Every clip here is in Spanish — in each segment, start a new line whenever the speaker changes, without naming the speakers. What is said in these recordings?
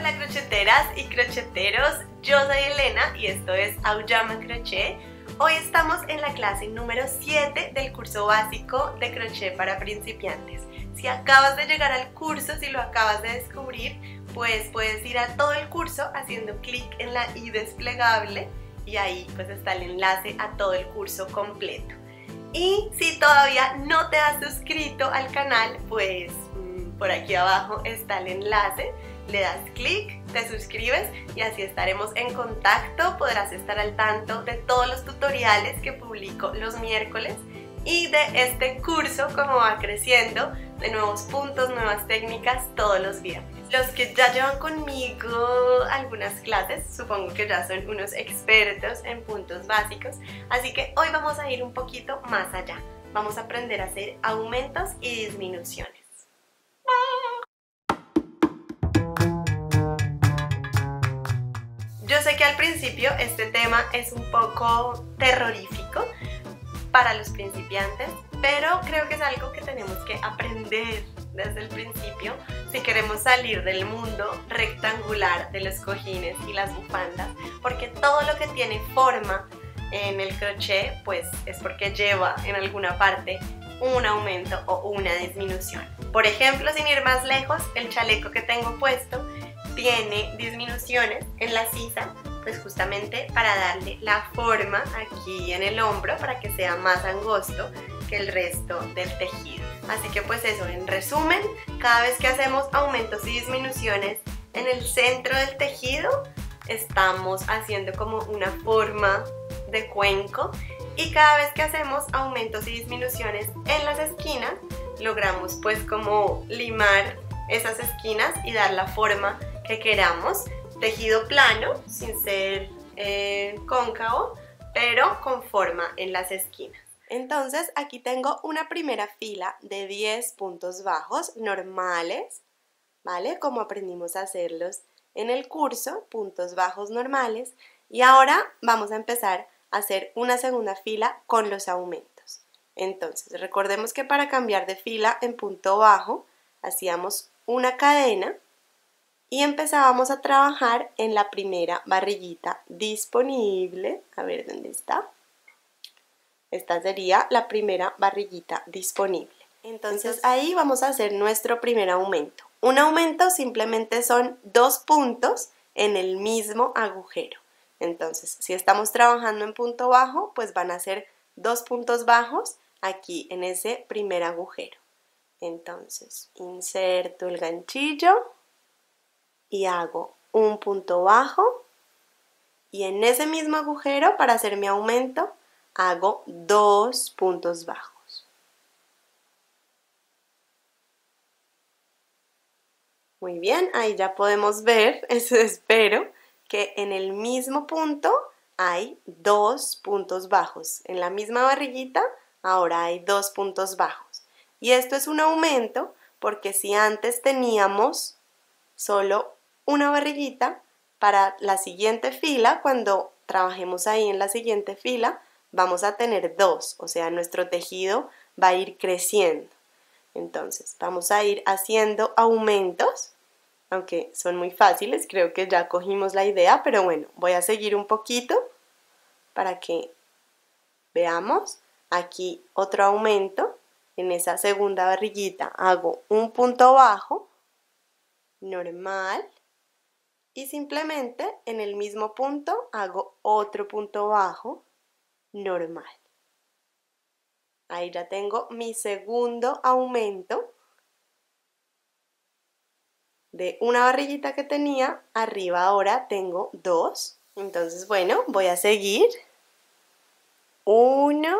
Hola crocheteras y crocheteros, yo soy Elena y esto es Auyama Crochet. Hoy estamos en la clase número 7 del curso básico de crochet para principiantes. Si acabas de llegar al curso, si lo acabas de descubrir, pues puedes ir a todo el curso haciendo clic en la i desplegable y ahí pues está el enlace a todo el curso completo. Y si todavía no te has suscrito al canal, pues por aquí abajo está el enlace, le das clic, te suscribes y así estaremos en contacto, podrás estar al tanto de todos los tutoriales que publico los miércoles y de este curso como va creciendo, de nuevos puntos, nuevas técnicas todos los viernes. Los que ya llevan conmigo algunas clases, supongo que ya son unos expertos en puntos básicos, así que hoy vamos a ir un poquito más allá. Vamos a aprender a hacer aumentos y disminuciones. Yo sé que al principio este tema es un poco terrorífico para los principiantes, pero creo que es algo que tenemos que aprender desde el principio si queremos salir del mundo rectangular de los cojines y las bufandas, porque todo lo que tiene forma en el crochet pues es porque lleva en alguna parte un aumento o una disminución. Por ejemplo, sin ir más lejos, el chaleco que tengo puesto tiene disminuciones en la sisa, pues justamente para darle la forma aquí en el hombro para que sea más angosto que el resto del tejido. Así que pues eso, en resumen, cada vez que hacemos aumentos y disminuciones en el centro del tejido, estamos haciendo como una forma de cuenco, y cada vez que hacemos aumentos y disminuciones en las esquinas, logramos pues como limar esas esquinas y dar la forma que queramos, tejido plano, sin ser cóncavo, pero con forma en las esquinas. Entonces aquí tengo una primera fila de 10 puntos bajos normales, ¿vale? Como aprendimos a hacerlos en el curso, puntos bajos normales, y ahora vamos a empezar a hacer una segunda fila con los aumentos. Entonces recordemos que para cambiar de fila en punto bajo hacíamos una cadena y empezábamos a trabajar en la primera barriguita disponible. A ver dónde está. Esta sería la primera barriguita disponible. Entonces ahí vamos a hacer nuestro primer aumento. Un aumento simplemente son 2 puntos en el mismo agujero. Entonces, si estamos trabajando en punto bajo, pues van a ser 2 puntos bajos aquí en ese primer agujero. Entonces, inserto el ganchillo y hago un punto bajo, y en ese mismo agujero, para hacer mi aumento, hago 2 puntos bajos. Muy bien, ahí ya podemos ver, eso espero, que en el mismo punto hay 2 puntos bajos. En la misma barriguita ahora hay 2 puntos bajos. Y esto es un aumento porque si antes teníamos solo una barriguita, para la siguiente fila, cuando trabajemos ahí en la siguiente fila, vamos a tener 2, o sea, nuestro tejido va a ir creciendo. Entonces, vamos a ir haciendo aumentos, aunque son muy fáciles, creo que ya cogimos la idea, pero bueno, voy a seguir un poquito para que veamos. Aquí otro aumento, en esa segunda barriguita hago un punto bajo, normal, y simplemente en el mismo punto hago otro punto bajo, normal. Ahí ya tengo mi segundo aumento de una barriguita que tenía, arriba ahora tengo 2. Entonces, bueno, voy a seguir. 1,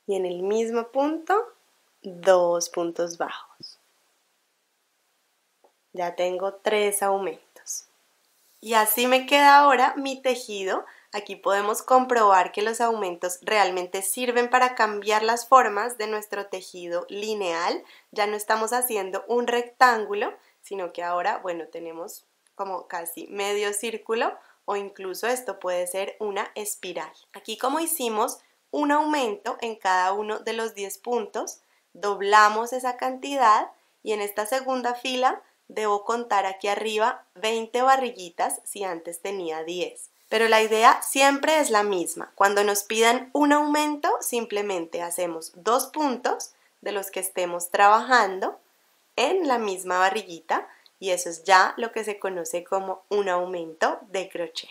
y en el mismo punto 2 puntos bajos. Ya tengo 3 aumentos. Y así me queda ahora mi tejido. Aquí podemos comprobar que los aumentos realmente sirven para cambiar las formas de nuestro tejido lineal. Ya no estamos haciendo un rectángulo, sino que ahora, bueno, tenemos como casi medio círculo, o incluso esto puede ser una espiral. Aquí, como hicimos un aumento en cada uno de los 10 puntos, doblamos esa cantidad y en esta segunda fila debo contar aquí arriba 20 barriguitas si antes tenía 10. Pero la idea siempre es la misma. Cuando nos pidan un aumento, simplemente hacemos 2 puntos de los que estemos trabajando en la misma barriguita y eso es ya lo que se conoce como un aumento de crochet.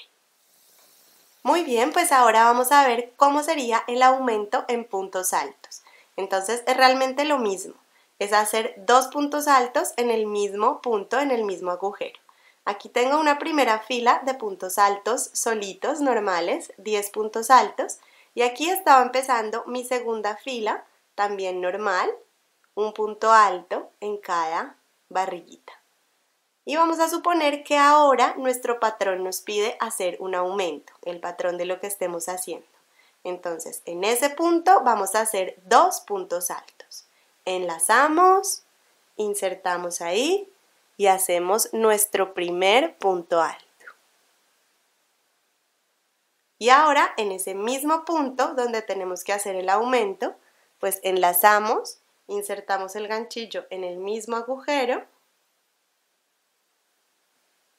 Muy bien, pues ahora vamos a ver cómo sería el aumento en puntos altos. Entonces es realmente lo mismo, es hacer 2 puntos altos en el mismo punto, en el mismo agujero. Aquí tengo una primera fila de puntos altos solitos, normales, 10 puntos altos, y aquí estaba empezando mi segunda fila, también normal, un punto alto en cada barriguita. Y vamos a suponer que ahora nuestro patrón nos pide hacer un aumento, el patrón de lo que estemos haciendo. Entonces, en ese punto vamos a hacer 2 puntos altos. Enlazamos, insertamos ahí y hacemos nuestro primer punto alto. Y ahora, en ese mismo punto donde tenemos que hacer el aumento, pues enlazamos, insertamos el ganchillo en el mismo agujero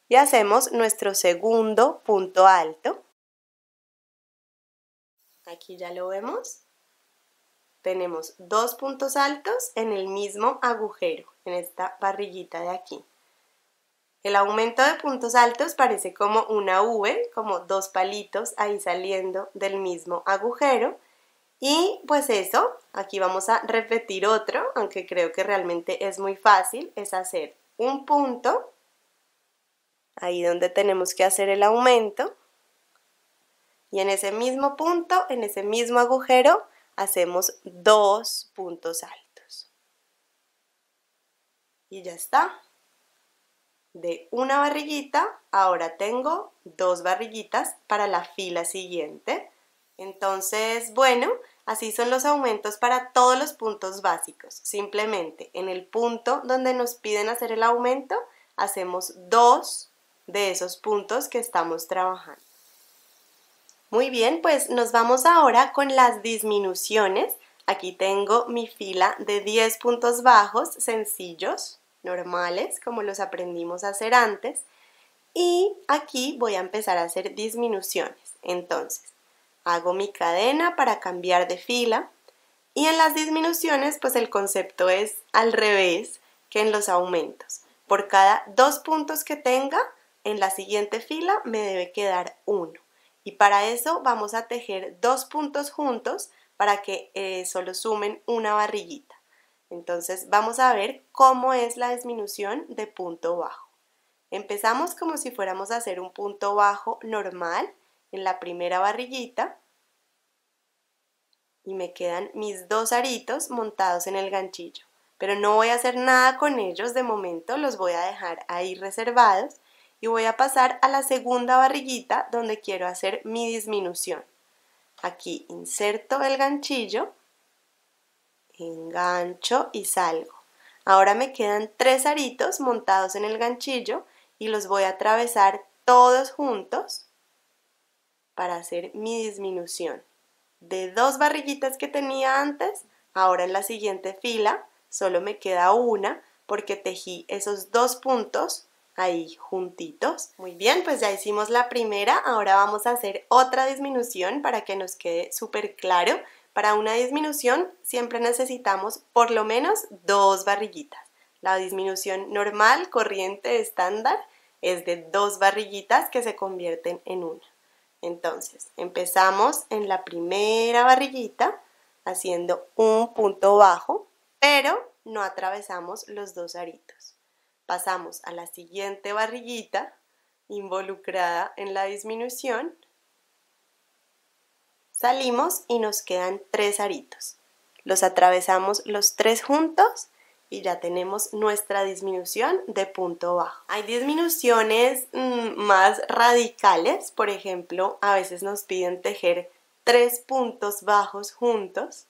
y hacemos nuestro segundo punto alto. Aquí ya lo vemos. Tenemos 2 puntos altos en el mismo agujero, en esta barriguita de aquí. El aumento de puntos altos parece como una V, como 2 palitos ahí saliendo del mismo agujero. Y pues eso, aquí vamos a repetir otro, aunque creo que realmente es muy fácil, es hacer un punto ahí donde tenemos que hacer el aumento y en ese mismo punto, en ese mismo agujero, hacemos 2 puntos altos. Y ya está. De una barriguita, ahora tengo 2 barriguitas para la fila siguiente. Entonces, bueno, así son los aumentos para todos los puntos básicos. Simplemente en el punto donde nos piden hacer el aumento, hacemos 2 de esos puntos que estamos trabajando. Muy bien, pues nos vamos ahora con las disminuciones. Aquí tengo mi fila de 10 puntos bajos sencillos, normales, como los aprendimos a hacer antes. Y aquí voy a empezar a hacer disminuciones. Entonces, hago mi cadena para cambiar de fila. Y en las disminuciones, pues el concepto es al revés que en los aumentos. Por cada 2 puntos que tenga, en la siguiente fila me debe quedar 1. Y para eso vamos a tejer 2 puntos juntos para que solo sumen una barriguita. Entonces vamos a ver cómo es la disminución de punto bajo. Empezamos como si fuéramos a hacer un punto bajo normal en la primera barriguita y me quedan mis 2 aritos montados en el ganchillo. Pero no voy a hacer nada con ellos de momento, los voy a dejar ahí reservados. Y voy a pasar a la segunda barriguita donde quiero hacer mi disminución. Aquí inserto el ganchillo, engancho y salgo. Ahora me quedan 3 aritos montados en el ganchillo y los voy a atravesar todos juntos para hacer mi disminución. De 2 barriguitas que tenía antes, ahora en la siguiente fila solo me queda una porque tejí esos 2 puntos ahí juntitos. Muy bien, pues ya hicimos la primera, ahora vamos a hacer otra disminución para que nos quede súper claro. Para una disminución siempre necesitamos por lo menos 2 barriguitas. La disminución normal, corriente, estándar, es de 2 barriguitas que se convierten en una. Entonces, empezamos en la primera barriguita haciendo un punto bajo, pero no atravesamos los 2 aritos. Pasamos a la siguiente barriguita involucrada en la disminución, salimos y nos quedan 3 aritos. Los atravesamos los 3 juntos y ya tenemos nuestra disminución de punto bajo. Hay disminuciones más radicales, por ejemplo, a veces nos piden tejer 3 puntos bajos juntos.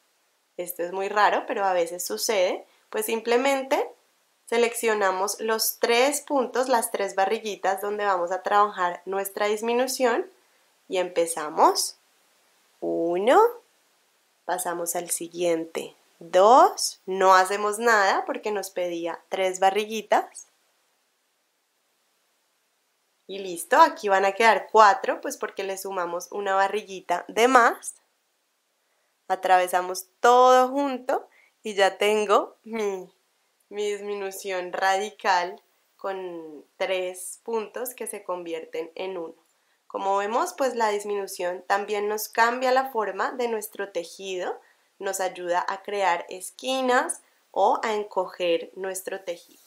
Esto es muy raro, pero a veces sucede. Pues simplemente seleccionamos los 3 puntos, las 3 barriguitas donde vamos a trabajar nuestra disminución y empezamos 1, pasamos al siguiente 2, no hacemos nada porque nos pedía 3 barriguitas. Y listo, aquí van a quedar 4, pues porque le sumamos una barriguita de más. Atravesamos todo junto y ya tengo mi disminución radical con 3 puntos que se convierten en 1. Como vemos, pues la disminución también nos cambia la forma de nuestro tejido, nos ayuda a crear esquinas o a encoger nuestro tejido.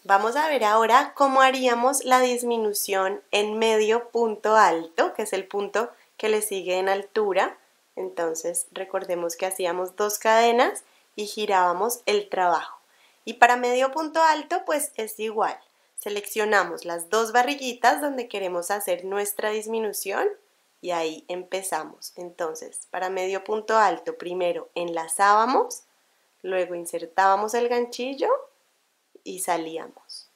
Vamos a ver ahora cómo haríamos la disminución en medio punto alto, que es el punto que le sigue en altura. Entonces recordemos que hacíamos 2 cadenas y girábamos el trabajo. Y para medio punto alto pues es igual. Seleccionamos las 2 barriguitas donde queremos hacer nuestra disminución y ahí empezamos. Entonces, para medio punto alto primero enlazábamos, luego insertábamos el ganchillo y salíamos.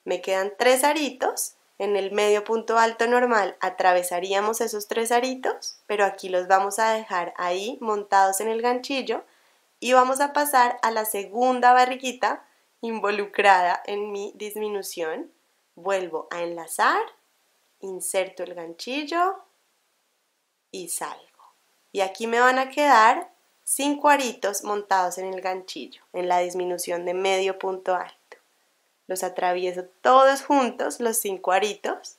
Me quedan 3 aritos. En el medio punto alto normal atravesaríamos esos 3 aritos, pero aquí los vamos a dejar ahí montados en el ganchillo y vamos a pasar a la segunda barriguita involucrada en mi disminución. Vuelvo a enlazar, inserto el ganchillo y salgo. Y aquí me van a quedar 5 aritos montados en el ganchillo, en la disminución de medio punto alto. Los atravieso todos juntos, los 5 aritos,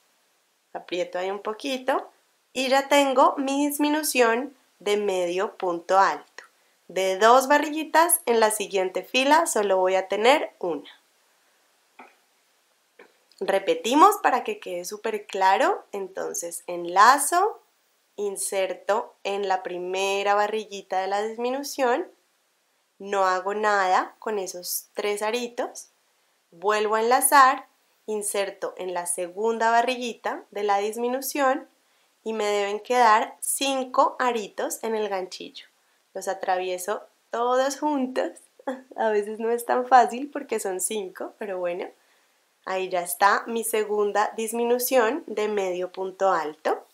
aprieto ahí un poquito y ya tengo mi disminución de medio punto alto. De 2 barriguitas, en la siguiente fila solo voy a tener una. Repetimos para que quede súper claro. Entonces enlazo, inserto en la primera barriguita de la disminución, no hago nada con esos 3 aritos, vuelvo a enlazar, inserto en la segunda barriguita de la disminución y me deben quedar 5 aritos en el ganchillo. Los atravieso todos juntos, a veces no es tan fácil porque son 5, pero bueno, ahí ya está mi segunda disminución de medio punto alto.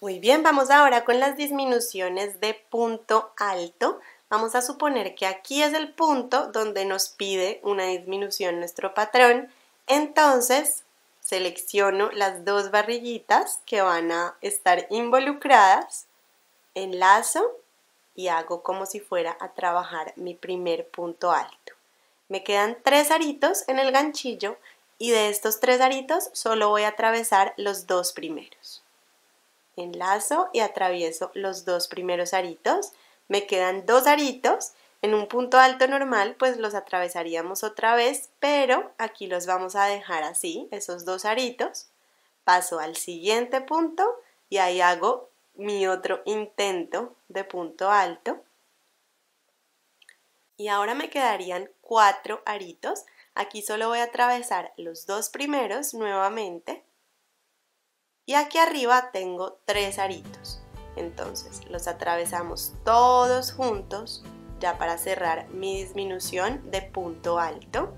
Muy bien, vamos ahora con las disminuciones de punto alto. Vamos a suponer que aquí es el punto donde nos pide una disminución nuestro patrón, entonces selecciono las 2 barriguitas que van a estar involucradas, enlazo y hago como si fuera a trabajar mi primer punto alto. Me quedan 3 aritos en el ganchillo y de estos 3 aritos solo voy a atravesar los 2 primeros. Enlazo y atravieso los 2 primeros aritos. Me quedan 2 aritos. En un punto alto normal pues los atravesaríamos otra vez, pero aquí los vamos a dejar así, esos 2 aritos. Paso al siguiente punto y ahí hago mi otro intento de punto alto. Y ahora me quedarían 4 aritos. Aquí solo voy a atravesar los 2 primeros nuevamente. Y aquí arriba tengo 3 aritos. Entonces los atravesamos todos juntos ya para cerrar mi disminución de punto alto.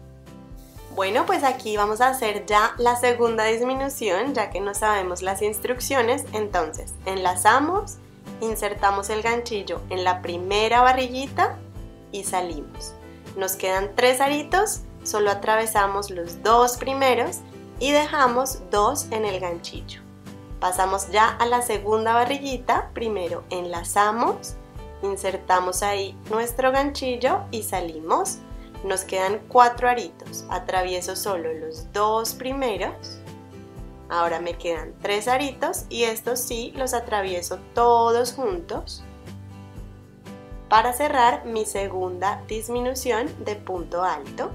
Bueno, pues aquí vamos a hacer ya la segunda disminución, ya que no sabemos las instrucciones. Entonces enlazamos, insertamos el ganchillo en la primera barriguita y salimos. Nos quedan 3 aritos, solo atravesamos los 2 primeros y dejamos 2 en el ganchillo. Pasamos ya a la segunda barriguita, primero enlazamos, insertamos ahí nuestro ganchillo y salimos. Nos quedan 4 aritos, atravieso solo los 2 primeros, ahora me quedan 3 aritos y estos sí los atravieso todos juntos para cerrar mi segunda disminución de punto alto.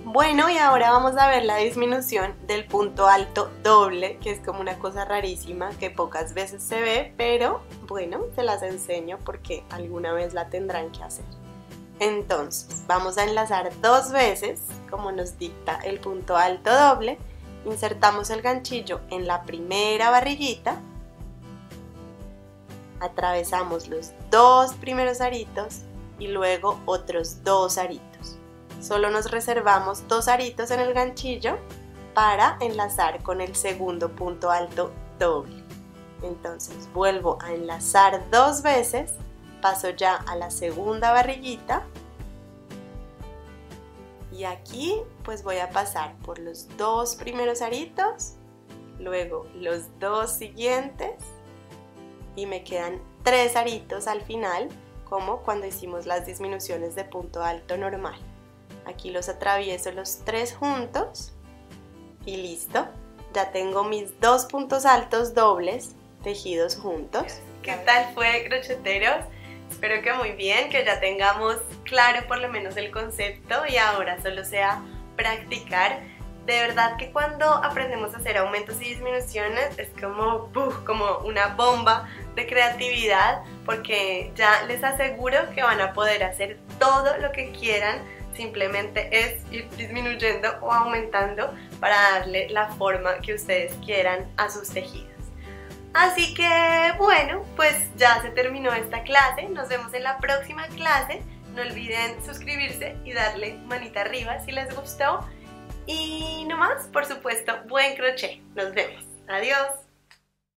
Bueno, y ahora vamos a ver la disminución del punto alto doble, que es como una cosa rarísima que pocas veces se ve, pero bueno, se las enseño porque alguna vez la tendrán que hacer. Entonces, vamos a enlazar 2 veces, como nos dicta el punto alto doble, insertamos el ganchillo en la primera barriguita, atravesamos los 2 primeros aritos y luego otros 2 aritos. Solo nos reservamos 2 aritos en el ganchillo para enlazar con el segundo punto alto doble. Entonces vuelvo a enlazar 2 veces, paso ya a la segunda barriguita y aquí pues voy a pasar por los 2 primeros aritos, luego los 2 siguientes y me quedan 3 aritos al final, como cuando hicimos las disminuciones de punto alto normal. Aquí los atravieso los 3 juntos y listo. Ya tengo mis 2 puntos altos dobles tejidos juntos. ¿Qué tal fue, crocheteros? Espero que muy bien, que ya tengamos claro por lo menos el concepto y ahora solo sea practicar. De verdad que cuando aprendemos a hacer aumentos y disminuciones es como, como una bomba de creatividad, porque ya les aseguro que van a poder hacer todo lo que quieran, simplemente es ir disminuyendo o aumentando para darle la forma que ustedes quieran a sus tejidos. Así que bueno, pues ya se terminó esta clase, nos vemos en la próxima clase, no olviden suscribirse y darle manita arriba si les gustó y no más, por supuesto, buen crochet, nos vemos, adiós.